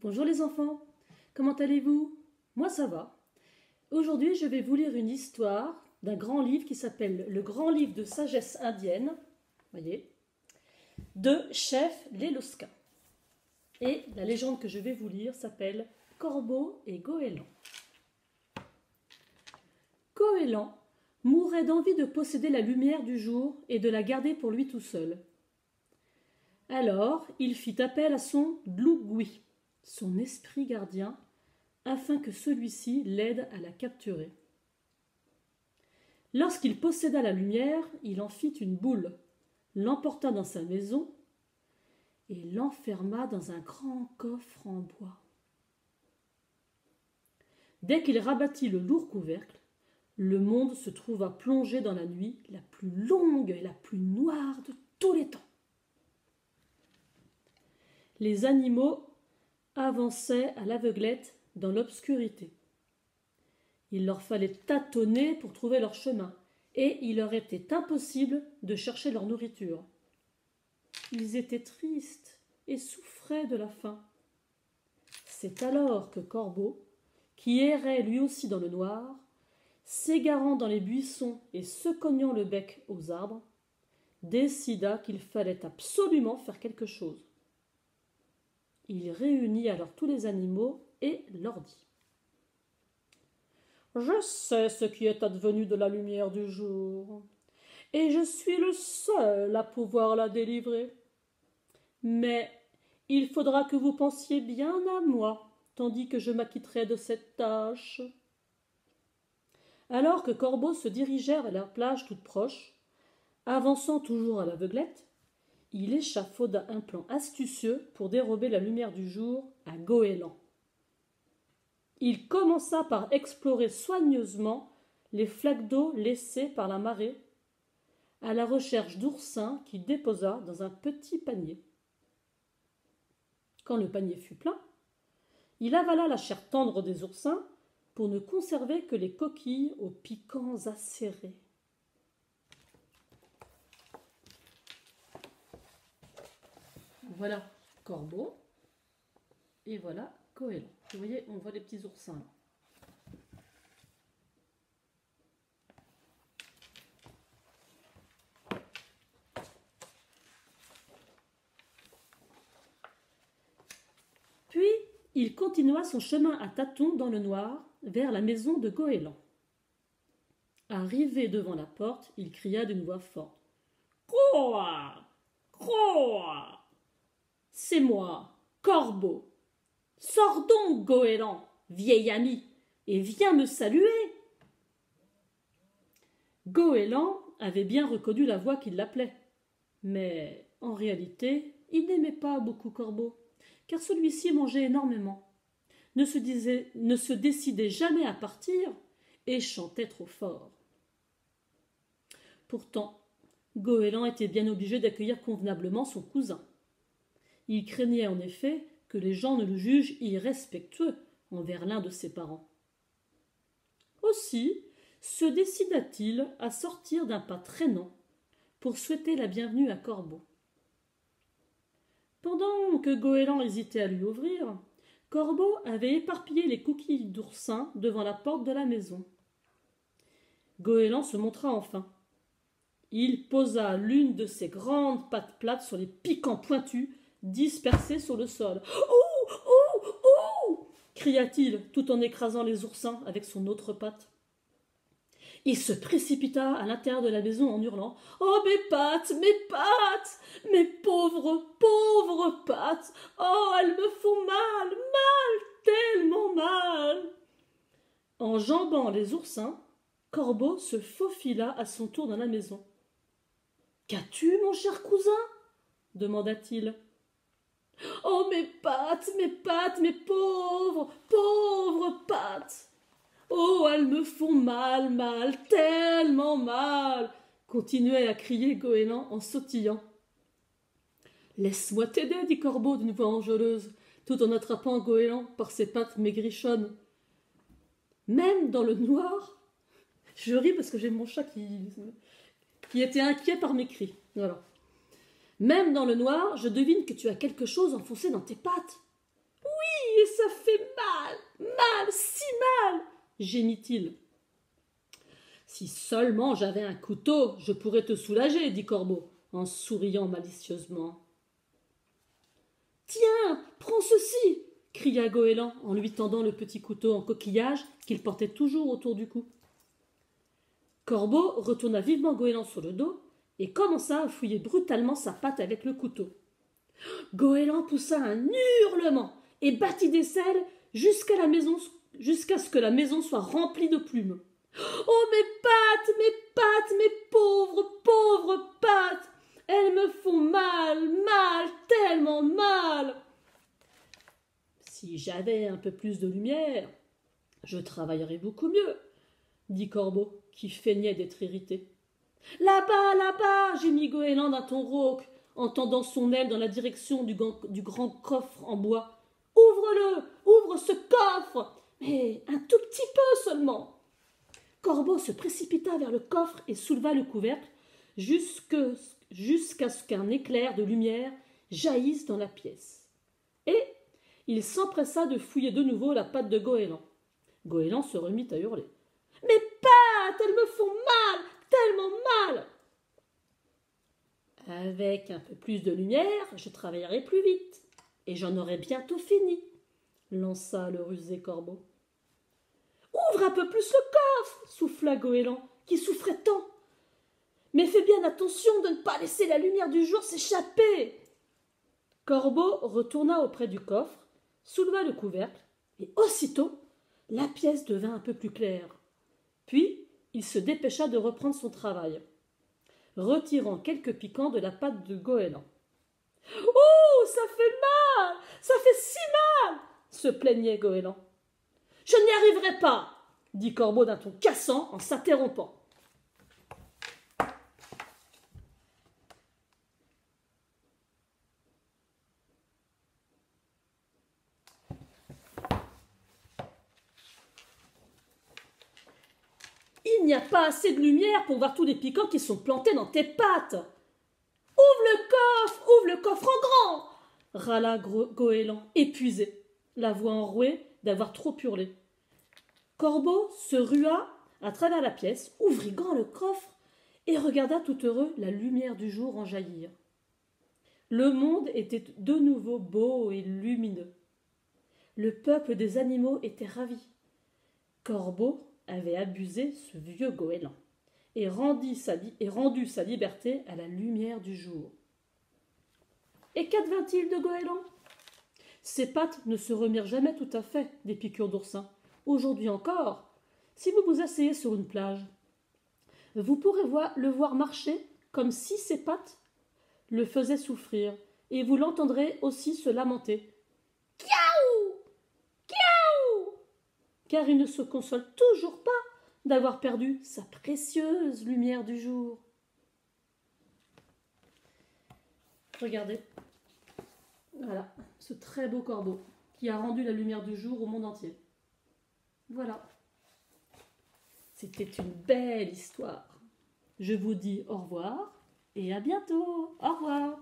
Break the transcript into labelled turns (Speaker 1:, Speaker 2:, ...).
Speaker 1: Bonjour les enfants, comment allez-vous? Moi ça va. Aujourd'hui je vais vous lire une histoire d'un grand livre qui s'appelle Le Grand Livre de Sagesse Indienne, voyez, de Chef Leloska. Et la légende que je vais vous lire s'appelle Corbeau et Goéland. Goéland mourait d'envie de posséder la lumière du jour et de la garder pour lui tout seul. Alors il fit appel à son Dlougui, son esprit gardien, afin que celui-ci l'aide à la capturer. Lorsqu'il posséda la lumière, il en fit une boule, l'emporta dans sa maison et l'enferma dans un grand coffre en bois. Dès qu'il rabattit le lourd couvercle, le monde se trouva plongé dans la nuit la plus longue et la plus noire de tous les temps. Les animaux avançaient à l'aveuglette dans l'obscurité. Il leur fallait tâtonner pour trouver leur chemin, et il leur était impossible de chercher leur nourriture. Ils étaient tristes et souffraient de la faim. C'est alors que Corbeau, qui errait lui aussi dans le noir, s'égarant dans les buissons et se cognant le bec aux arbres, décida qu'il fallait absolument faire quelque chose. Il réunit alors tous les animaux et leur dit : « Je sais ce qui est advenu de la lumière du jour, et je suis le seul à pouvoir la délivrer. Mais il faudra que vous pensiez bien à moi, tandis que je m'acquitterai de cette tâche. » Alors que Corbeau se dirigeait vers la plage toute proche, avançant toujours à l'aveuglette, il échafauda un plan astucieux pour dérober la lumière du jour à Goéland. Il commença par explorer soigneusement les flaques d'eau laissées par la marée, à la recherche d'oursins qu'il déposa dans un petit panier. Quand le panier fut plein, il avala la chair tendre des oursins pour ne conserver que les coquilles aux piquants acérés. Voilà Corbeau et voilà Goéland. Vous voyez, on voit les petits oursins là. Puis il continua son chemin à tâtons dans le noir vers la maison de Goéland. Arrivé devant la porte, il cria d'une voix forte : « Croa ! Croa ! C'est moi, Corbeau. Sors donc, Goéland, vieil ami, et viens me saluer. » Goéland avait bien reconnu la voix qui l'appelait, mais en réalité, il n'aimait pas beaucoup Corbeau, car celui-ci mangeait énormément, ne se décidait jamais à partir et chantait trop fort. Pourtant, Goéland était bien obligé d'accueillir convenablement son cousin. Il craignait en effet que les gens ne le jugent irrespectueux envers l'un de ses parents. Aussi se décida-t-il à sortir d'un pas traînant pour souhaiter la bienvenue à Corbeau. Pendant que Goéland hésitait à lui ouvrir, Corbeau avait éparpillé les coquilles d'oursin devant la porte de la maison. Goéland se montra enfin. Il posa l'une de ses grandes pattes plates sur les piquants pointus dispersés sur le sol. « Oh, oh, oh !» cria-t-il tout en écrasant les oursins avec son autre patte. Il se précipita à l'intérieur de la maison en hurlant : « Oh, mes pattes, mes pauvres, pauvres pattes! Oh, elles me font mal, tellement mal !» Enjambant les oursins, Corbeau se faufila à son tour dans la maison. « Qu'as-tu, mon cher cousin ? » demanda-t-il. « Oh, mes pattes, mes pauvres, pauvres pattes ! Oh, elles me font mal, tellement mal !» continuait à crier Goéland en sautillant. « Laisse-moi t'aider, dit Corbeau d'une voix enjôleuse, tout en attrapant Goéland par ses pattes maigrichonnes. Même dans le noir, je ris parce que j'ai mon chat qui était inquiet par mes cris. Voilà. Même dans le noir, je devine que tu as quelque chose enfoncé dans tes pattes. » « ça fait mal, si mal, gémit-il. Si seulement j'avais un couteau, je pourrais te soulager, dit Corbeau, en souriant malicieusement. Tiens, prends ceci, cria Goéland en lui tendant le petit couteau en coquillage qu'il portait toujours autour du cou. Corbeau retourna vivement Goéland sur le dos et commença à fouiller brutalement sa patte avec le couteau. Goéland poussa un hurlement et battit des selles jusqu'à ce que la maison soit remplie de plumes. Oh, mes pauvres pattes, elles me font mal, tellement mal. Si j'avais un peu plus de lumière, je travaillerais beaucoup mieux, dit Corbeau, qui feignait d'être irrité. Là-bas, gémit Goéland d'un ton rauque, en tendant son aile dans la direction du grand coffre en bois. Ouvre-le, ouvre ce coffre, mais un tout petit peu seulement. Corbeau se précipita vers le coffre et souleva le couvercle jusqu'à ce qu'un éclair de lumière jaillisse dans la pièce. Et il s'empressa de fouiller de nouveau la patte de Goéland. Goéland se remit à hurler. « Mes pattes, elles me font mal, tellement mal !»« Avec un peu plus de lumière, je travaillerai plus vite, et j'en aurai bientôt fini, » lança le rusé Corbeau. « Ouvre un peu plus le coffre !» souffla Goéland, qui souffrait tant. « Mais fais bien attention de ne pas laisser la lumière du jour s'échapper !» Corbeau retourna auprès du coffre, souleva le couvercle, et aussitôt, la pièce devint un peu plus claire. Puis, il se dépêcha de reprendre son travail, retirant quelques piquants de la patte de Goéland. « Oh, ça fait mal, ça fait si mal !» se plaignait Goéland. « Je n'y arriverai pas !» dit Corbeau d'un ton cassant en s'interrompant. Il n'y a pas assez de lumière pour voir tous les piquants qui sont plantés dans tes pattes. Ouvre le coffre en grand, râla Goéland, épuisé, la voix enrouée d'avoir trop hurlé. Corbeau se rua à travers la pièce, ouvrit grand le coffre et regarda tout heureux la lumière du jour en jaillir. Le monde était de nouveau beau et lumineux. Le peuple des animaux était ravi. Corbeau avait abusé ce vieux Goéland et rendu sa liberté à la lumière du jour. Et qu'advint-il de Goéland ? Ses pattes ne se remirent jamais tout à fait des piqûres d'oursin. Aujourd'hui encore, si vous vous asseyez sur une plage, vous pourrez le voir marcher comme si ses pattes le faisaient souffrir, et vous l'entendrez aussi se lamenter. Kiaou ! Kiaou ! Car il ne se console toujours pas d'avoir perdu sa précieuse lumière du jour. Regardez, voilà, ce très beau corbeau qui a rendu la lumière du jour au monde entier. Voilà. C'était une belle histoire. Je vous dis au revoir et à bientôt. Au revoir.